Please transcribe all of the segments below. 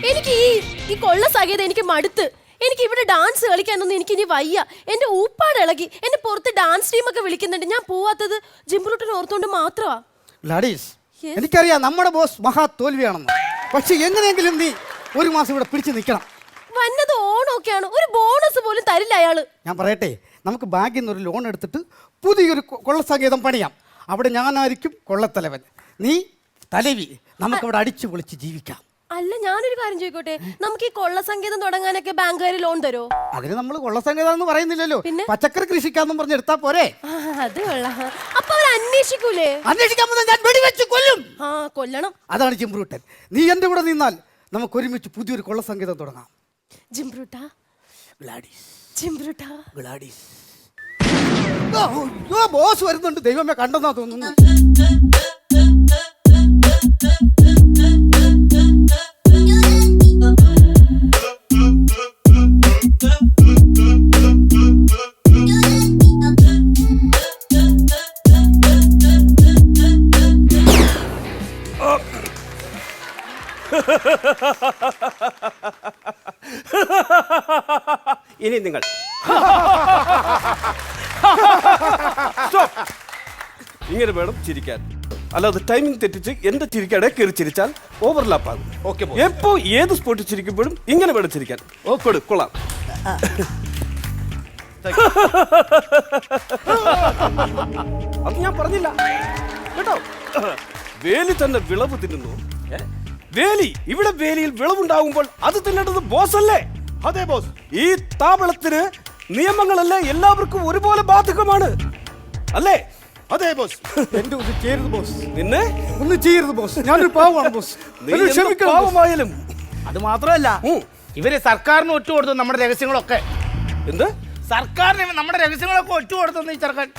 എനിക്ക് ഈ കൊള്ള സഖ്യത എനിക്ക് മടുത്ത്. എനിക്ക് ഇവിടെ ഡാൻസ് കളിക്കാനൊന്നും എനിക്ക് ഇനി വയ്യ. എന്റെ ഊപ്പാട് ഇളകി. എന്നെ പുറത്ത് ഡാൻസ് ടീമൊക്കെ വിളിക്കുന്നുണ്ട്. ഞാൻ പോവാത്തത് ജിംബ്രൂട്ടിനെ ഓർത്തോണ്ട് മാത്രമാ. ലാഡീസ്, എനിക്കറിയാം നമ്മുടെ ബോസ് മഹാ തോൽവിയാണെന്ന്. പക്ഷെ എങ്ങനെയെങ്കിലും നീ ഒരു മാസം ഇവിടെ പിടിച്ചു നിൽക്കണം. വന്നത് ഓണമൊക്കെയാണ്, ഒരു ബോണസ് പോലും തരില്ല അയാള്. ഞാൻ പറയട്ടെ, നമുക്ക് ബാങ്കിൽ നിന്ന് ഒരു ലോൺ എടുത്തിട്ട് പുതിയൊരു കൊള്ളസങ്കേതം പണിയാം. അവിടെ ഞാനായിരിക്കും കൊള്ളത്തലവൻ, നീ തലവി. നമുക്കവിടെ അടിച്ചു പൊളിച്ച് ജീവിക്കാം. അല്ല, ഞാനൊരു കാര്യം ചോദിക്കോട്ടെ, നമുക്ക് ഈ കൊള്ളസങ്കേതം തുടങ്ങാനൊക്കെ ബാങ്കുകാർ ലോൺ തരോ? അതിന് നമ്മൾ കൊള്ളസങ്കേതം എന്ന് പറയുന്നില്ലല്ലോ, പച്ചക്കറി കൃഷിക്കാന്നും പറഞ്ഞ് എടുത്താ പോരെ. അത് കൊള്ളാം. അപ്പൊ അവർ അന്വേഷിക്കൂലേ? അന്വേഷിക്കാൻ ഞാൻ വെടിവെച്ച് കൊല്ലും. കൊല്ലണം. അതാണ് ജിംബ്രൂട്ടൻ. നീ എന്റെ കൂടെ നിന്നാൽ നമുക്ക് ഒരുമിച്ച് പുതിയൊരു കൊള്ളസങ്കേതം തുടങ്ങാം. ജിംബ്രൂട്ടാ, ഗ്ലാഡീസ്, ജിംബ്രൂട്ടാ, ഗ്ലാഡീസ്. ബോസ് വരുന്നുണ്ട്. ദൈവമേ, കണ്ടെന്നാ തോന്നുന്നു. ഇനി നിങ്ങൾ ഇങ്ങനെ വേണം ചിരിക്കാൻ. അല്ലാതെ ടൈമിംഗ് തെറ്റിച്ച് എന്റെ ചിരിക്കടെ കയറി ചിരിച്ചാൽ ഓവർലാപ്പ് ആകും. ഓക്കെ, എപ്പോ ഏത് സ്പോട്ടിൽ ചിരിക്കുമ്പോഴും ഇങ്ങനെ വേണം ചിരിക്കാൻ. ഓക്കെ, കൊള്ളാം. അത് ഞാൻ പറഞ്ഞില്ല കേട്ടോ. വേലി തന്നെ വിളവ് തിന്നുന്നു. വേലി, ഇവിടെ വേലിയിൽ വിളവുണ്ടാകുമ്പോൾ അത് തിന്നേണ്ടത് ബോസ് അല്ലേ? അതെ ബോസ്. ഈ താവളത്തിന് നിയമങ്ങളല്ലേ എല്ലാവർക്കും ഒരുപോലെ ബാധകമാണ് അല്ലേ? അതെ ബോസ്. എന്റെ ഒന്ന് ചെയ്യരുത് ബോസ്. നിന്നെ ഒന്ന് ചെയ്യരുത് ബോസ്. ഞാനൊരു പാവമാണ് ബോസ്. പാവമായാലും അത് മാത്രമല്ല, ഇവര് സർക്കാരിന് ഒറ്റ കൊടുത്തു നമ്മുടെ രഹസ്യങ്ങളൊക്കെ. എന്ത്? സർക്കാരിന് നമ്മുടെ രഹസ്യങ്ങളൊക്കെ ഒറ്റ കൊടുത്തു ഈ ചെറുക്കൻ.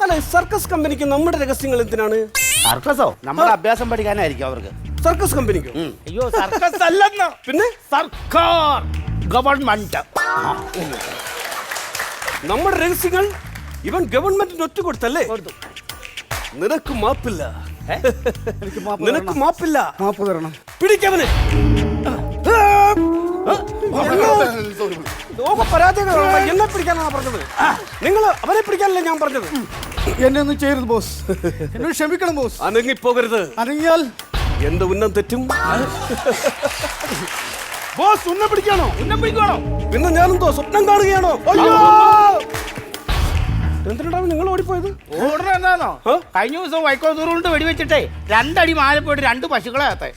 അല്ല, സർക്കസ് കമ്പനിക്ക് നമ്മുടെ രഹസ്യങ്ങൾ എന്തിനാണ്? സർക്കസോ? നമ്മുടെ അഭ്യാസം പഠിക്കാനായിരിക്കും അവർക്ക്. സർക്കസ് കമ്പനിക്കോ? അയ്യോ, സർക്കസ് അല്ലെന്ന്. പിന്നെ സർക്കാർ, ഗവൺമെന്റ്. നമ്മുടെ രഹസ്യങ്ങൾ ഇവൻ ഗവൺമെന്റിന് ഒറ്റ കൊടുത്തല്ലേ? നിനക്ക് മാപ്പില്ല. നിനക്ക് മാപ്പില്ല. മാപ്പ് തരണം. പിടിക്കവന്. പരാജയങ്ങളാണ്. എന്നെ പിടിക്കാനാണ് പറഞ്ഞത്. നിങ്ങൾ അവനെ പിടിക്കാനല്ലേ ഞാൻ പറഞ്ഞത്. എന്നെ ഒന്നും ചെയ്യരുത് ബോസ്. എന്നോട് ക്ഷമിക്കണം ബോസ്. അനങ്ങിപ്പോകരുത്. അനങ്ങിയാൽ എന്റെ ഉന്നം തെറ്റും. ബോസ് ഉന്നം പിടിക്കാണോ? ഉന്നം പിടിക്കണോ? പിന്നെ ഞാനെന്തോ സ്വപ്നം കാണുകയാണോ? അയ്യോ, എന്തിനാണ് നിങ്ങൾ ഓടിപ്പോയത്? ഓർഡർ എന്താണോ? കഴിഞ്ഞ ദിവസം വൈക്കോത്തൂർ കൊണ്ട് വെടിവെച്ചിട്ടേ 2 അടി മാല പോയിട്ട് 2 പശുക്കളെ അകത്തെ.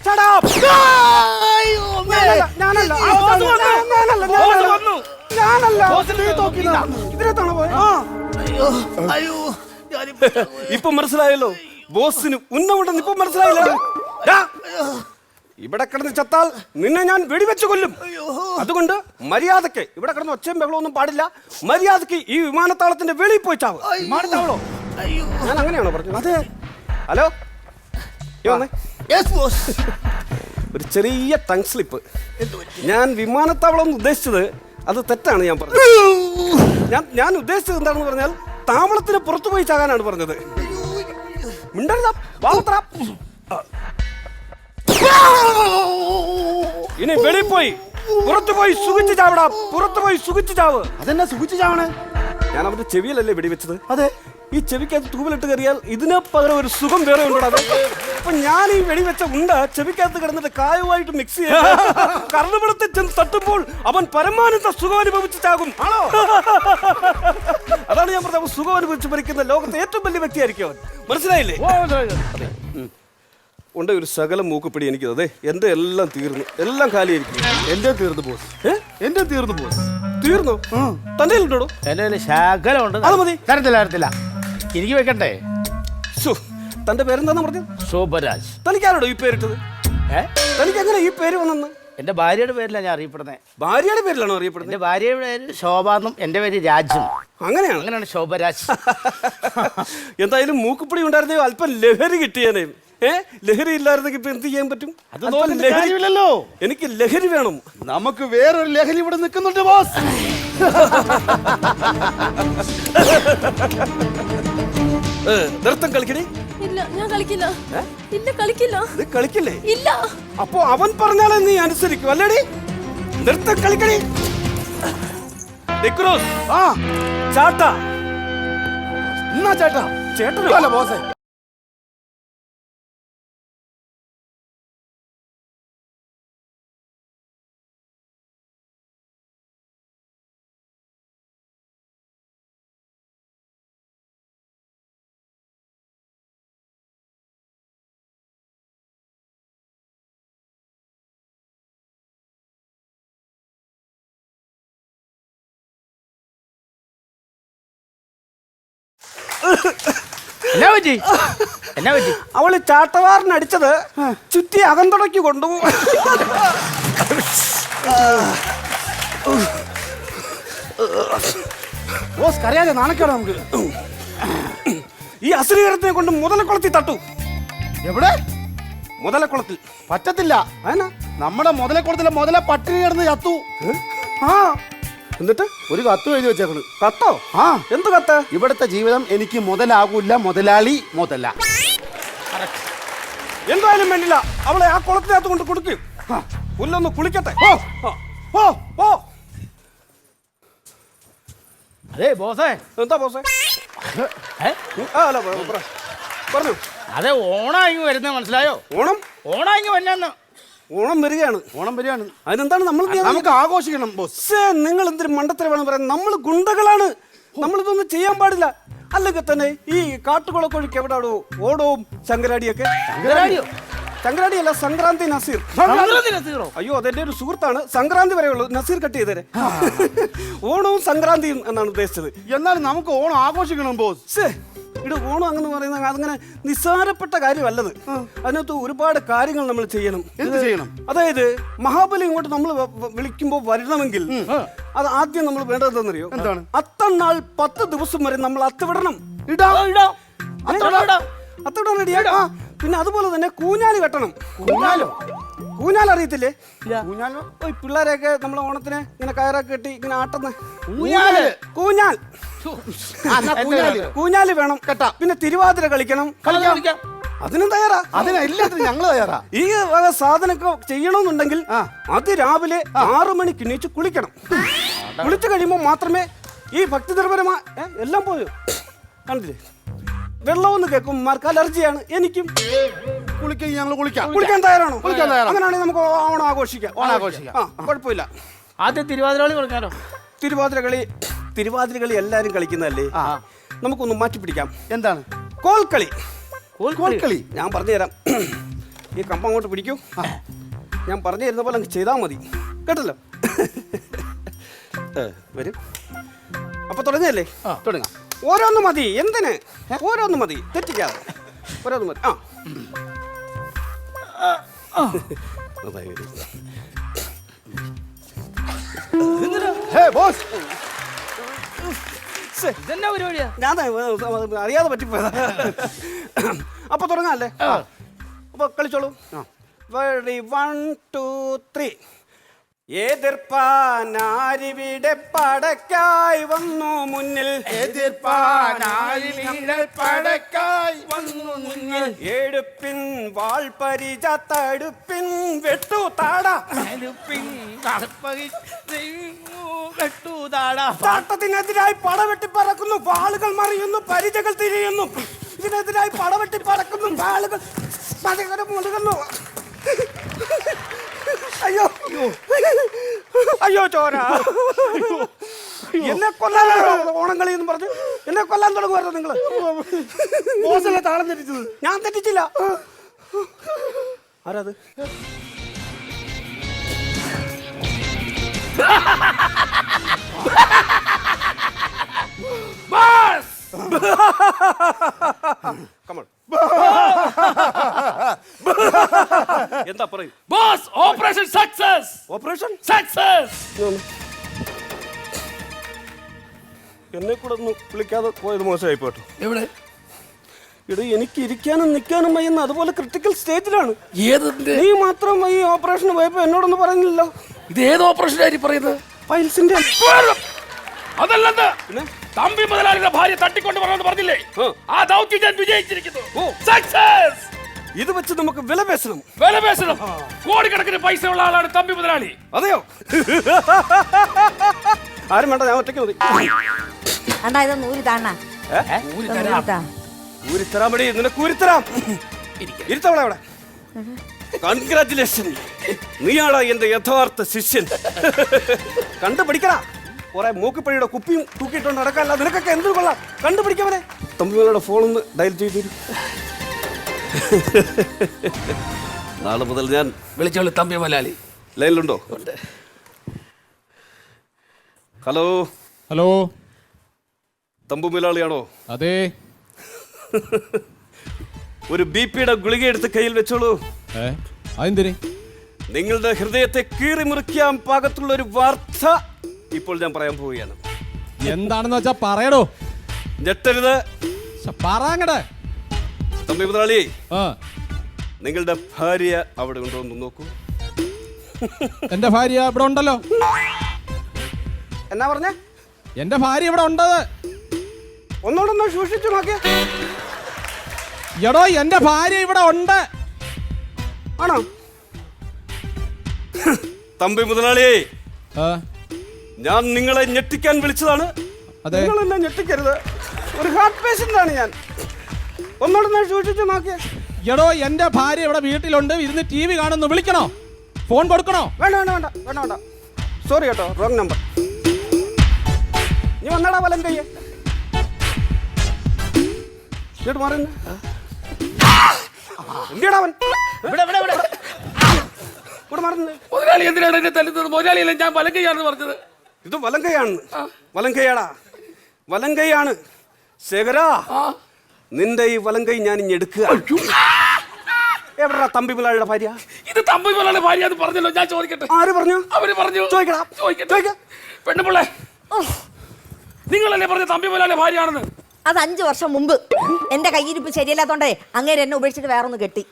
ഇപ്പൊ മനസ്സിലായല്ലോ ബോസിന് ഉന്നമുണ്ടെന്ന്. ഇപ്പൊ മനസ്സിലായില്ല. ഇവിടെ കിടന്ന് ചത്താൽ നിന്നെ ഞാൻ വെടിവെച്ച് കൊല്ലും. അതുകൊണ്ട് മര്യാദക്ക് ഇവിടെ കിടന്ന് ഒച്ചയും ബഹളവും ഒന്നും പാടില്ല. മര്യാദക്ക് ഈ വിമാനത്താവളത്തിന്റെ വെളിയിൽ പോയി ചാവ്. വിമാനത്താവളോ? ഞാൻ അങ്ങനെയാണോ പറഞ്ഞത്? അതെ. ഹലോ, ഒരു ചെറിയ ടങ് സ്ലിപ്പ്. ഞാൻ വിമാനത്താവളം ഉദ്ദേശിച്ചത് അത് തെറ്റാണ്. ഞാൻ പറഞ്ഞത് ഞാൻ ഉദ്ദേശിച്ചത് എന്താണെന്ന് പറഞ്ഞാൽ താവളത്തിന് പുറത്തു പോയി ചാകാനാണ് പറഞ്ഞത്. മിണ്ടരുതാ. ഇനി വെളിയിൽ പോയി പുറത്തു പോയി സുഖിച്ച് ചാവടാ. പുറത്തു പോയി സുഖിച്ച് ചാവ്. അതെന്നാ സുഖിച്ച് ചാവണേ? ഞാൻ അവന്റെ ചെവിയിലല്ലേ വെടിവെച്ചത്. അതെ. ഈ ചെവിക്കകത്ത് തൂവലിട്ട് കയറിയാൽ ഇതിന് പകരം ഒരു സുഖം വേറെ ഉണ്ടോ? അപ്പൊ ഞാൻ ഈ വെടിവെച്ച ഉണ്ട ചെവിക്കകത്ത് കിടന്നിട്ട് കായുമായിട്ട് മിക്സ് ചെയ്ത് കർണപടത്തിൽ ചെന്ന് തട്ടുമ്പോൾ അവൻ പരമാനന്ദ സുഖം അനുഭവിച്ച് ചാകും. ആണോ? അതാണ് ഞാൻ പറഞ്ഞത്. അവൻ സുഖം അനുഭവിച്ച് മരിക്കുന്ന ലോകത്തെ ഏറ്റവും വലിയ വ്യക്തിയായിരിക്കും അവൻ. മനസ്സിലായില്ലേ? ഉണ്ട് ഒരു ശകലം മൂക്കുപിടി എനിക്ക്. അതെ, എന്റെ എല്ലാം തീർന്നു. എല്ലാം കാലിയായിരിക്കും. എന്റെ തീർന്നു ബോസ്. എന്റെ തീർന്നു ബോസ്. തീർന്നു? തന്റെ ഉണ്ടോ? എന്റെ ശകലം ഉണ്ട്. അത് മതി. തരത്തില്ല. എനിക്ക് വെക്കണ്ടേ? തന്റെ പേരെന്താന്ന് പറഞ്ഞത്? ശോഭരാജ്. തനിക്കാരോടോ ഈ പേരിട്ടത്? തനിക്ക് എങ്ങനെ ഈ പേര് വന്നെന്ന്? എന്റെ ഭാര്യയുടെ പേരിലാണ് ഞാൻ അറിയപ്പെടുന്നത്. ഭാര്യയുടെ പേരിലാണോ അറിയപ്പെടുന്നത്? എന്റെ ഭാര്യയുടെ പേര് ശോഭാന്നും എന്റെ പേര് രാജും. അങ്ങനെയാണ് ശോഭരാജ്. എന്തായാലും മൂക്കുപ്പിടി ഉണ്ടായിരുന്നെങ്കിൽ അല്പം ലഹരി കിട്ടിയേനെ. ലഹരി ഇല്ലായിരുന്നെങ്കിൽ ഇപ്പൊ എന്ത് ചെയ്യാൻ പറ്റും? ലഹരിയില്ലല്ലോ. എനിക്ക് ലഹരി വേണം. നമുക്ക് വേറൊരു ലഹരി ഇവിടെ നിൽക്കുന്നുണ്ട് ബോസ്. നൃത്തം കളിക്കണേ. ഇല്ല ഞാൻ കളിക്കില്ല. ഇല്ല കളിക്കില്ല. ഇത് കളിക്കില്ലേ? ഇല്ല. അപ്പൊ അവൻ പറഞ്ഞാലേ നീ അനുസരിക്കും അല്ലേടി? നൃത്തം കളിക്കണേ. ഡിക്രൂസ്. ആ ചാട്ട. എന്നാ ചേട്ടാ. ചേട്ടനോ? അല്ല ബോസേ. എന്നാ പറ്റി? എന്നാ പറ്റി? അവള് ചാട്ടവാറിനടിച്ചത് ചുറ്റി അകന്തുടക്കി കൊണ്ടുപോകും. ബോസ് കരയാതെ നാണക്കേടാ നമുക്ക്. ഈ അശ്രീകരത്തിനെ കൊണ്ട് മുതലക്കുളത്തിൽ തട്ടു. എവിടെ? മുതലക്കുളത്തിൽ. പറ്റത്തില്ല. അതിനാ നമ്മുടെ മുതലക്കുളത്തിലെ മുതല പട്ടിണി കിടന്ന് ചത്തു. ആ എന്നിട്ട് ഒരു കത്ത് എഴുതി വെച്ചേക്കണ്. കത്തോ? ആ എന്ത് കത്ത്? ഇവിടുത്തെ ജീവിതം എനിക്ക് മുതലാകൂല, മുതലാളി മുതല. എന്തായാലും വേണ്ടില്ല, അവളെ ആ കുളത്തിനകത്ത് കൊണ്ട് കൊടുക്കും. പുല്ലൊന്ന് കുളിക്കട്ടെ. ഓ ഓ. അതെ ബോസേ. എന്താ ബോസേ? ഏ? അല്ല പറഞ്ഞു. അതെ ഓണായി വരുന്നത് മനസ്സിലായോ? ഓണം? ഓണായി വന്നെന്ന്. ഓണം വരികയാണ്. ഓണം വരികയാണ്. അതിനെന്താണ് നമ്മൾ നമുക്ക് ആഘോഷിക്കണം ബോസ്. നിങ്ങൾ എന്തൊരു മണ്ടത്തരമാണ് പറയുന്നത്. നമ്മൾ ഗുണ്ടകളാണ്, നമ്മളിതൊന്നും ചെയ്യാൻ പാടില്ല. അല്ലെങ്കിൽ തന്നെ ഈ കാട്ടുകുളക്കൊഴിക്ക് എവിടെയാണോ ഓടവും ശങ്കരാടിയൊക്കെ? ശങ്കരാടിയല്ല, സംക്രാന്തി നസീർ. അയ്യോ അതെന്റെ ഒരു സുഹൃത്താണ്. സംക്രാന്തി വരെയുള്ളൂ, നസീർ കട്ട് ചെയ്തേരെ. ഓണവും സംക്രാന്തിയും എന്നാണ് ഉദ്ദേശിച്ചത്. എന്നാലും നമുക്ക് ഓണം ആഘോഷിക്കണം ബോസ്. ഇവിടെ ഓണം അങ്ങനെ പറയുന്നത് അതങ്ങനെ നിസ്സാരപ്പെട്ട കാര്യമല്ലത്. അതിനകത്ത് ഒരുപാട് കാര്യങ്ങൾ നമ്മൾ ചെയ്യണം. എന്ത് ചെയ്യണം? അതായത് മഹാബലി ഇങ്ങോട്ട് നമ്മൾ വിളിക്കുമ്പോൾ വരണമെങ്കിൽ അത് ആദ്യം നമ്മൾ വേണ്ടത് എന്താണെന്നറിയോ? എന്താണ്? അത്തന്നാൾ 10 ദിവസം വരെ നമ്മൾ അത്തവിടണം. അത്തവിടാൻ റെഡിയാ. പിന്നെ അതുപോലെ തന്നെ കൂഞ്ഞാലി വെട്ടണം. കൂഞ്ഞാൽ അറിയത്തില്ലേ? ഈ പിള്ളേരെയൊക്കെ നമ്മളെ ഓണത്തിന് ഇങ്ങനെ കയറൊക്കെ കെട്ടി ഇങ്ങനെ ആട്ടുന്ന കൂഞ്ഞാൽ. കൂഞ്ഞാലി വേണം കേട്ടാ. പിന്നെ തിരുവാതിര കളിക്കണം. അതിനും തയ്യാറാ. എല്ലാത്തിനും ഞങ്ങൾ തയ്യാറാ. ഈ വക സാധനമൊക്കെ ചെയ്യണമെന്നുണ്ടെങ്കിൽ അതിരാവിലെ 6 മണിക്ക് എണീച്ച് കുളിക്കണം. കുളിച്ചു കഴിയുമ്പോൾ മാത്രമേ ഈ ഭക്തി നിർഭരമായ എല്ലാം പോയോ കണ്ടില്ലേ? വെള്ളമെന്ന് കേൾക്കുമാർക്ക് അലർജിയാണ്. എനിക്കും. കുളിക്കാൻ തയ്യാറാണോ? അങ്ങനെയാണെങ്കിൽ നമുക്ക് ഓണം ആഘോഷിക്കാം. കുഴപ്പമില്ല. ആദ്യം തിരുവാതിരകളി കൊടുക്കാനോ? തിരുവാതിരകളി എല്ലാരും കളിക്കുന്നതല്ലേ, നമുക്കൊന്ന് മാറ്റിപ്പിടിക്കാം. എന്താണ്? കോൽക്കളി. കോൽക്കളി ഞാൻ പറഞ്ഞുതരാം. ഈ കമ്പം അങ്ങോട്ട് പിടിക്കൂ. ഞാൻ പറഞ്ഞു തരുന്ന പോലെ അങ്ങ് ചെയ്താൽ മതി കേട്ടല്ലോ. വരും. അപ്പൊ തുടങ്ങല്ലേ? തുടങ്ങാം. ഓരോന്ന് മതി. എന്തിന്? ഓരോന്ന് മതി, തെറ്റിക്കാതെ ഓരോന്ന് മതി. ഞാൻ അറിയാതെ പറ്റിപ്പോയതാ. അപ്പൊ തുടങ്ങാല്ലേ? അപ്പൊ കളിച്ചോളൂ. 1 2 3. എതിർപ്പാനാരിവിടെ പടക്കായി വന്നു മുന്നിൽ. എടുപ്പിൻ വാൾപരിച തടുപ്പിൻ വെട്ടു താടാ. ചാട്ടത്തിനെതിരായി പടവെട്ടി പറക്കുന്നു, വാളുകൾ മറിയുന്നു, പരിചകൾ തിരിയുന്നു. ഇതിനെതിരായി പടവെട്ടി പറക്കുന്നു, വാളുകൾ മുഴുകുന്നു. അയ്യോ അയ്യോ ചോര. എന്നെ കൊല്ലാനാണോ ഓണം കളി എന്ന് പറഞ്ഞ് എന്നെ കൊല്ലാൻ തുടങ്ങുമായിരുന്നു നിങ്ങള്? താളം തെറ്റിച്ചത് ഞാൻ തെറ്റിച്ചില്ല. ആരാത്? എന്താ പറയൂ boss? Operation success. Operation success. എന്നെ കൂടെ ഒന്ന് വിളിക്കാതെ പോയത് മോശമായി പോട്ടോ. എവിടെ? ഇവിടെ എനിക്ക് ഇരിക്കാനും നിൽക്കാനും വയ്യുന്ന അതുപോലെ ക്രിട്ടിക്കൽ സ്റ്റേജിലാണ്. ഏതിന്റെ? നീ മാത്രം ഈ ഓപ്പറേഷൻ പോയപ്പോ എന്നോടൊന്നും പറഞ്ഞില്ലല്ലോ. ഇത് ഏത് ഓപ്പറേഷൻ ആയി പറയുന്നത്? പൈൽസിന്റെ. അതല്ലെന്ന്. പിന്നെ തമ്പി മുതലാളിയുടെ ഭാര്യ തട്ടിക്കൊണ്ട് വരണമെന്ന് പറഞ്ഞില്ലേ? ആ. ആ ദൗത്യം ഞാൻ വിജയിച്ചിരിക്കുന്നു. ഓ. സക്സസ്. ഇത് വെച്ച് നമുക്ക് വില പേശണം. വില പേശണം. കോടിക്കണക്കിന് പൈസ ഉള്ള ആളാണ് തമ്പി മുതലാളി. അതെയോ? ആരും വേണ്ട, ഞാൻ ഒറ്റയ്ക്ക് മതി. അണ്ണാ ഇത് നൂല് താണ്ണ ഊരിത്തരാൻ മതി, നിനക്ക് ഊരിത്തരാം. ഇരുത്തവളെ അവിടെ. കൺഗ്രാറ്റുലേഷൻ, നീയാടാ എന്റെ യഥാർത്ഥ ശിഷ്യൻ. കണ്ടുപിടിക്കടാ. കുറെ മൂക്കുപ്പഴിയുടെ കുപ്പിയും തൂക്കിയിട്ടുണ്ട് നടക്കാല്ല. നിനക്കൊക്കെ എന്ത് കൊള്ളാം, കണ്ടുപിടിക്കാമേ. തമ്പികളുടെ ഫോണൊന്ന് ഡയൽ ചെയ്തു. നാളെ മുതൽ ഞാൻ വിളിച്ചോളൂ തമ്പി മുതലാളി. ലൈനിലുണ്ടോ? ഹലോ ഹലോ, തമ്പു മുതലാളിയാണോ? അതെ. ഒരു BP-യുടെ ഗുളിക എടുത്ത് കയ്യിൽ വെച്ചോളൂ. അതെന്തിന്? നിങ്ങളുടെ ഹൃദയത്തെ കീറി മുറിക്കാൻ പാകത്തുള്ള ഒരു വാർത്ത ഇപ്പോൾ ഞാൻ പറയാൻ പോവുകയാണ്. എന്താണെന്ന് വെച്ചാ പറയടോ. ഞെട്ടരുത്. പറങ്ങടെ. തമ്പി മുതലാളി, ആ, നിങ്ങളുടെ ഭാര്യ അവിടെ ഉണ്ടോ എന്ന് നോക്കൂ. എന്റെ ഭാര്യ ഇവിടെ ഉണ്ടല്ലോ. എന്നാ പറഞ്ഞ? എന്റെ ഭാര്യ ഇവിടെ ഉണ്ടത്. ഒന്നോടൊന്ന് സൂക്ഷിച്ചു നോക്കിയ. എടോ, എന്റെ ഭാര്യ ഇവിടെ ഉണ്ട്. ആണോ? തമ്പി മുതലാളി, ഞാൻ നിങ്ങളെ ഞെട്ടിക്കാൻ വിളിച്ചതാണ്. അതെ. നിങ്ങളെന്നെ ഞെട്ടിക്കരുത്. ഒരു ഹാർട്ട് പേഷ്യന്റ് ആണ് ഞാൻ. ഒന്നോടൊന്ന് സൂക്ഷിച്ചു നോക്കിയ. എടോ, എന്റെ ഭാര്യ ഇവിടെ വീട്ടിലുണ്ട്, ഇരുന്ന് TV കാണുന്നു. വിളിക്കണോ? ഫോൺ കൊടുക്കണോ? വേണ്ട വേണ്ട വേണ്ട വേണ്ട വേണ്ട. സോറി കേട്ടോ, റോങ് നമ്പർ. നീ വന്നടാ വലം കയ്യെ. ഇങ്ങോട്ട് മാറി. എന്തിയാടാ അവൻ? ഇവിടെ മാറുന്നത്. മുതലാളി എന്തിനാണ് എന്നെ തല്ലുന്നത്? മുതലാളിയല്ല, ഞാൻ വലങ്കയാണെന്ന് പറഞ്ഞത്. ഇത് വലം കൈയാണ്. വലം കൈയാടാ, വലം കൈയാണ്. ശേഖരാ, നിന്റെ ഈ വലം കൈ ഞാൻ ഇനി എടുക്കുക. എവിടാ തമ്പി മുതലാളിയുടെ ഭാര്യ? ഇത് തമ്പി മുതലാളിയുടെ ഭാര്യ എന്ന് പറഞ്ഞല്ലോ. ഞാൻ ചോദിക്കട്ടെ. ആര് പറഞ്ഞു? അവര് പറഞ്ഞു. ചോദിക്കടാ. ചോദിക്കട്ടെ. പെണ്ണുപിള്ളേ, നിങ്ങളല്ലേ പറഞ്ഞ തമ്പി മുതലാളിയുടെ ഭാര്യയാണെന്ന്? അത് 5 വർഷം മുമ്പ് എന്റെ കയ്യിരിപ്പ് ശരിയല്ലാത്തോണ്ടേ അങ്ങേര് എന്നെ ഉപേക്ഷിച്ചിട്ട് വേറൊന്ന് കെട്ടി.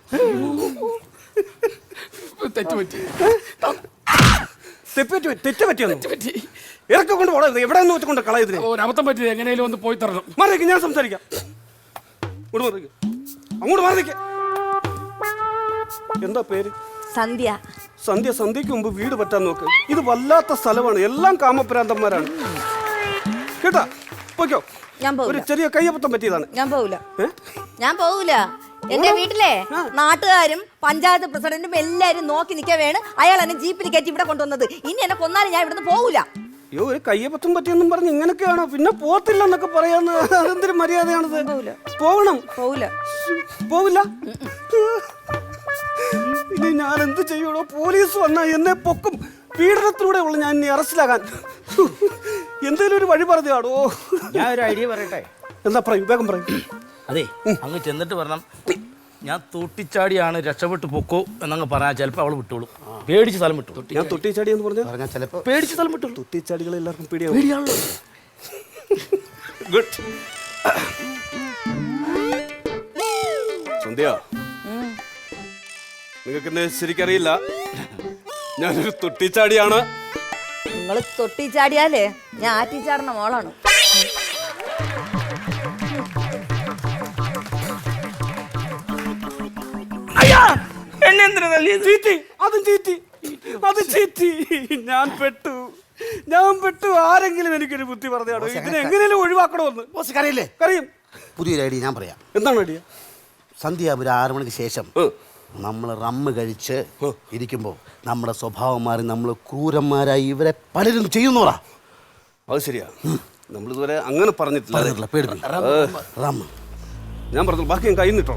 തെറ്റുപറ്റി. തെറ്റ് പറ്റിയൊന്നു ഇറക്കി കൊണ്ട് പോടാ. എവിടെ നിന്ന് കൊണ്ട് കളയതിന് ഒരബദ്ധം പറ്റി. എങ്ങനെയും ഒന്ന് പോയി തരണം. മാറിക്ക്, ഞാൻ സംസാരിക്കാം. അങ്ങോട്ട് മാറിക്ക്. എന്താ പേര്? സന്ധ്യ. സന്ധ്യ. സന്ധ്യക്ക് മുമ്പ് വീട് പറ്റാൻ നോക്ക്. ഇത് വല്ലാത്ത സ്ഥലമാണ്, എല്ലാം കാമപ്രാന്തന്മാരാണ് കേട്ടാ. പോയിക്കോ. ഞാൻ ഒരു പോവില്ല. ചെറിയ കയ്യപ്പത്തം പറ്റിയതാണ്. ഞാൻ പോവില്ല. ഏ? ഞാൻ പോവില്ല. എന്റെ വീട്ടിലെ നാട്ടുകാരും പഞ്ചായത്ത് പ്രസിഡന്റും എല്ലാരും നോക്കി നിൽക്കാൻ വേണം അയാൾ എന്നെ ജീപ്പിൽ കയറ്റി ഇവിടെ കൊണ്ടുവന്നത്. ഇനി എന്നെ കൊന്നാലും ഞാൻ ഇവിടുന്ന് പോവില്ല. അയ്യോ, ഒരു കയ്യപ്പത്തും പറ്റിയെന്നും പറഞ്ഞ് ഇങ്ങനെയൊക്കെയാണോ? പിന്നെ പോത്തില്ല എന്നൊക്കെ പറയാന്ന് അതെന്തൊരു മര്യാദയാണത്? പോകണം. പോവില്ല. പോവില്ല. ഇനി ഞാൻ എന്ത് ചെയ്യണോ? പോലീസ് വന്നാ എന്നെ പൊക്കും. പീഡനത്തിലൂടെ ഉള്ള ഞാൻ ഇനി അറസ്റ്റിലാകാൻ. എന്തേലും ഒരു വഴി പറഞ്ഞാടോ. ഞാൻ ഒരു ഐഡിയ പറയട്ടെ. എന്താ പറയും? വേഗം പറയും. അതെ, അങ്ങ് ചെന്നിട്ട് പറഞ്ഞം ഞാൻ തൊട്ടിച്ചാടിയാണ് രക്ഷപ്പെട്ടു പൊക്കോ എന്നങ്ങ് പറഞ്ഞാൽ ചിലപ്പോൾ അവൾ വിട്ടോളൂ. പേടിച്ച് സ്ഥലം വിട്ടു. ഞാൻ തൊട്ടിച്ചാടി എന്ന് പറഞ്ഞാൽ ചിലപ്പോ പേടിച്ച് സ്ഥലം വിട്ടു. തൊട്ടിച്ചാടികളെ എല്ലാവർക്കും പേടിയാണല്ലോ. ഗുഡ്. സന്ധ്യ, നിങ്ങൾക്ക് എന്നെ ശരിക്കറിയില്ല. ഞാനൊരു തൊട്ടിച്ചാടിയാണ്. നിങ്ങൾ തൊട്ടിച്ചാടിയാലേ ഞാൻ ആറ്റിച്ചാടുന്ന മോളാണ്. എന്നെ എന്തിനാ തല്ലിയത്? ചീറ്റി. അതും ചീറ്റി. അത് ചീറ്റി. ഞാൻ പെട്ടു. ആരെങ്കിലും എനിക്കൊരു ബുദ്ധി പറഞ്ഞാടോ. ഇതിനെ എങ്ങനെയും ഒഴിവാക്കണമെന്ന്. കറിയില്ലേ? കറിയും. പുതിയൊരു ഐഡിയ ഞാൻ പറയാം. എന്താണ് ഐഡിയ? സന്ധ്യ ഒരു 6 മണിക്ക് ശേഷം നമ്മൾ റമ്മ് കഴിച്ച് ഇരിക്കുമ്പോൾ നമ്മുടെ സ്വഭാവം മാറി നമ്മൾ ക്രൂരന്മാരായി ഇവരെ പലരും ചെയ്യുന്നോടാ. അത് ശരിയാ. നമ്മളിതുവരെ അങ്ങനെ പറഞ്ഞിട്ടില്ല. റമ്മ് ഞാൻ പറഞ്ഞു, ബാക്കി ഞാൻ കൈ നിട്ടോ.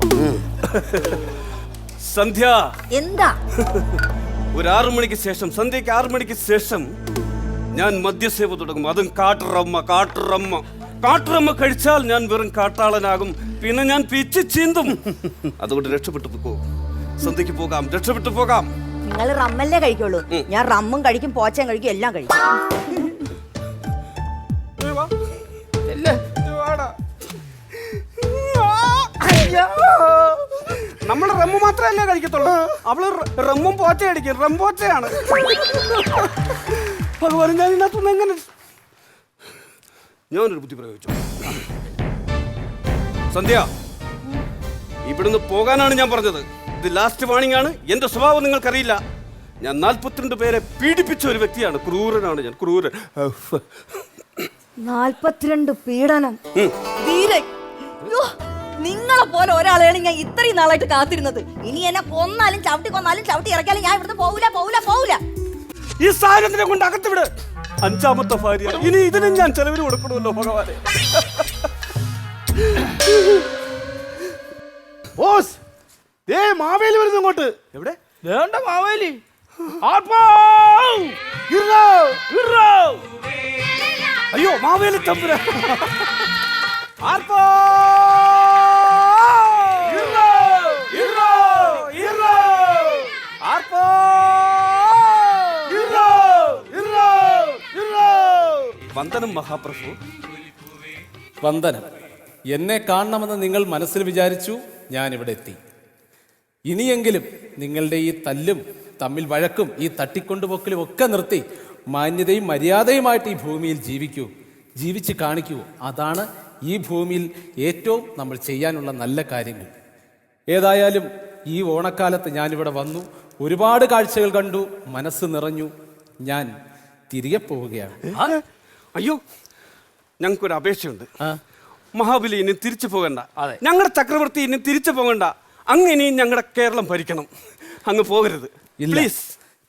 സന്ധ്യ, എന്താ? ഒരു 6 മണിക്ക് ശേഷം, സന്ധ്യക്ക് 6 മണിക്ക് ശേഷം ഞാൻ മദ്യസേവ തുടങ്ങും. അതും കാട്ടുറമ്മ കഴിച്ചാൽ ഞാൻ വെറും കാട്ടാളനാകും. പിന്നെ ഞാൻ പിച്ച് ചീന്തും. അതുകൊണ്ട് രക്ഷപ്പെട്ടു പോകൂ. സന്ധ്യക്ക് പോകാം, രക്ഷപ്പെട്ടു പോകാം. നിങ്ങൾ റമ്മല്ലേ കഴിക്കുള്ളൂ. ഞാൻ റമ്മും കഴിക്കും, പോച്ചയും കഴിക്കും, എല്ലാം കഴിക്കും. നമ്മൾ റമ്മ് മാത്രമല്ലേ കഴിക്കത്തുള്ളൂ. അവള് റമ്മും പോച്ച അടിക്കും. റംപോച്ചയാണ്. ഭഗവാൻ, ഞാൻ ഇതിനകത്തുനിന്ന് എങ്ങനെ ഞാനൊരു ബുദ്ധി പ്രയോഗിച്ചു. സന്ധ്യ, ഇവിടുന്ന് പോകാനാണ് ഞാൻ പറഞ്ഞത്. ഇത് ലാസ്റ്റ് വാണിംഗ് ആണ്. എന്റെ സ്വഭാവം നിങ്ങൾക്കറിയില്ല. ഞാൻ 42 പേരെ പീഡിപ്പിച്ച ഒരു വ്യക്തിയാണ്. ക്രൂരനാണ് ഞാൻ, ക്രൂരൻ. 42 പീഡനം. ധീരൻ. യ്യോ, നിങ്ങളെ പോലെ ഒരാളെയാണ് ഞാൻ ഇത്രയും നാളായിട്ട് കാത്തിരുന്നത്. ഇനി എന്നെ കൊന്നാലും ചവിട്ടി കൊന്നാലും ചവിട്ടി ഇറക്കിയാലും ഞാൻ ഇവിടുന്ന് പോവില്ല. ഈ സാധനത്തിനെ കൊണ്ട് അകത്ത് വിട്. 5ാമത്തെ ഭാര്യ. ഇനി ഇതിനും ഞാൻ ചെലവിന് കൊടുക്കണമല്ലോ ഭഗവാനെ. ബോസ്, ദേ മാവേലി വരുന്നു ഇങ്ങോട്ട്. എവിടെ? വേണ്ട മാവേലി. അയ്യോ, മാവേലി തമ്പുര. വന്ദനം മഹാപ്രഭു. വന്ദനം. എന്നെ കാണണമെന്ന് നിങ്ങൾ മനസ്സിൽ വിചാരിച്ചു, ഞാൻ ഇവിടെ എത്തി. ഇനിയെങ്കിലും നിങ്ങളുടെ ഈ തല്ലും തമ്മിൽ വഴക്കും ഈ തട്ടിക്കൊണ്ടുപോക്കലും ഒക്കെ നിർത്തി മാന്യതയും മര്യാദയുമായിട്ട് ഈ ഭൂമിയിൽ ജീവിക്കൂ, ജീവിച്ച് കാണിക്കൂ. അതാണ് ഈ ഭൂമിയിൽ ഏറ്റവും നമ്മൾ ചെയ്യാനുള്ള നല്ല കാര്യങ്ങൾ. ഏതായാലും ഈ ഓണക്കാലത്ത് ഞാനിവിടെ വന്നു, ഒരുപാട് കാഴ്ചകൾ കണ്ടു, മനസ്സ് നിറഞ്ഞു. ഞാൻ തിരികെ പോവുകയാണ്. അയ്യോ, ഞങ്ങൾക്കൊരു അപേക്ഷയുണ്ട്. മഹാബലി ഇനി തിരിച്ചു പോകണ്ട. ഞങ്ങളുടെ ചക്രവർത്തി ഇനി തിരിച്ചു പോകണ്ട. അങ്ങ് ഇനിയും ഞങ്ങളുടെ കേരളം ഭരിക്കണം. അങ്ങ് പോകരുത് പ്ലീസ്.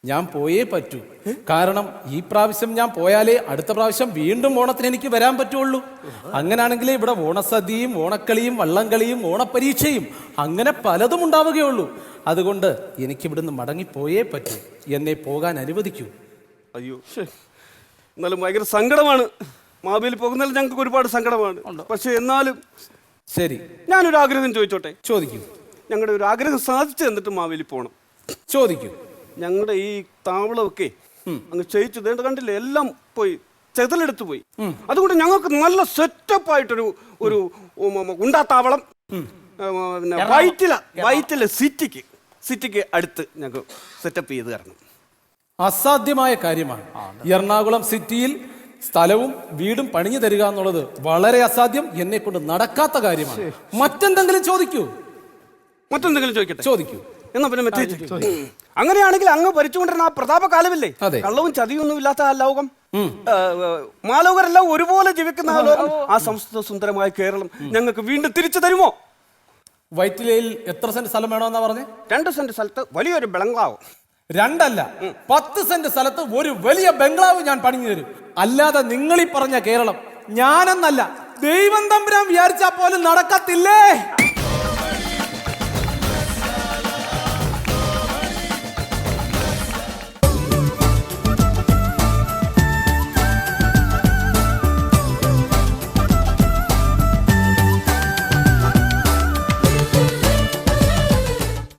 ഞാൻ പോയേ പറ്റൂ. കാരണം ഈ പ്രാവശ്യം ഞാൻ പോയാലേ അടുത്ത പ്രാവശ്യം വീണ്ടും ഓണത്തിന് എനിക്ക് വരാൻ പറ്റുള്ളൂ. അങ്ങനാണെങ്കിലേ ഇവിടെ ഓണസദ്യയും ഓണക്കളിയും വള്ളംകളിയും ഓണപ്പരീക്ഷയും അങ്ങനെ പലതും ഉണ്ടാവുകയുള്ളൂ. അതുകൊണ്ട് എനിക്ക് ഇവിടുന്ന് മടങ്ങിപ്പോയേ പറ്റൂ. എന്നെ പോകാൻ അനുവദിക്കൂ. അയ്യോ, എന്നാലും ഭയങ്കര സങ്കടമാണ്. മഹാബലി പോകുന്നതിൽ ഞങ്ങൾക്ക് ഒരുപാട് സങ്കടമാണ്. പക്ഷെ എന്നാലും ശരി, ഞാനൊരു ആഗ്രഹം ചോദിച്ചോട്ടെ? ചോദിക്കൂ. ഞങ്ങളുടെ ഒരു ആഗ്രഹം സാധിച്ചു തന്നിട്ട് മഹാബലി പോകണം. ചോദിക്കൂ. ഞങ്ങളുടെ ഈ താവളമൊക്കെ അങ്ങ് ക്ഷയിച്ചു കണ്ടില്ലേ, എല്ലാം പോയി, ചെതലെടുത്ത് പോയി. അതുകൊണ്ട് ഞങ്ങൾക്ക് നല്ല സെറ്റപ്പ് ആയിട്ടൊരു ഒരു ഉണ്ടാത്താവളം വൈറ്റില സിറ്റിക്ക് അടുത്ത് ഞങ്ങൾക്ക് സെറ്റപ്പ് ചെയ്ത് തരണം. അസാധ്യമായ കാര്യമാണ്. എറണാകുളം സിറ്റിയിൽ സ്ഥലവും വീടും പണിഞ്ഞു തരിക എന്നുള്ളത് വളരെ അസാധ്യം, എന്നെ കൊണ്ട് നടക്കാത്ത കാര്യമാണ്. മറ്റെന്തെങ്കിലും ചോദിക്കൂ. മറ്റെന്തെങ്കിലും ചോദിക്കട്ടെ? ചോദിക്കൂ. എന്നാ പിന്നെ മറ്റേ അങ്ങനെയാണെങ്കിൽ അങ്ങ് ഭരിച്ചുകൊണ്ടിരുന്ന ആ പ്രതാപകാലമില്ലേ, അതെ. കള്ളവും ചതിയൊന്നും ഇല്ലാത്ത ആ ലോകം, മാലോകരെല്ലാം ഒരുപോലെ ജീവിക്കുന്ന ആ ലോകം, ആ സംസ്കൃത സുന്ദരമായ കേരളം ഞങ്ങൾക്ക് വീണ്ടും തിരിച്ചു തരുമോ? വൈറ്റിലയിൽ എത്ര സെന്റ് സ്ഥലം വേണമെന്നാ പറഞ്ഞേ? 2 സെന്റ് സ്ഥലത്ത് വലിയൊരു ബംഗ്ലാവ്. 2 അല്ല, 10 സെന്റ് സ്ഥലത്ത് ഒരു വലിയ ബംഗ്ലാവ് ഞാൻ പണിഞ്ഞു തരും. അല്ലാതെ നിങ്ങളീ പറഞ്ഞ കേരളം ഞാനെന്നല്ല, ദൈവം തമ്പുരാൻ വിചാരിച്ചാൽ പോലും നടക്കത്തില്ലേ.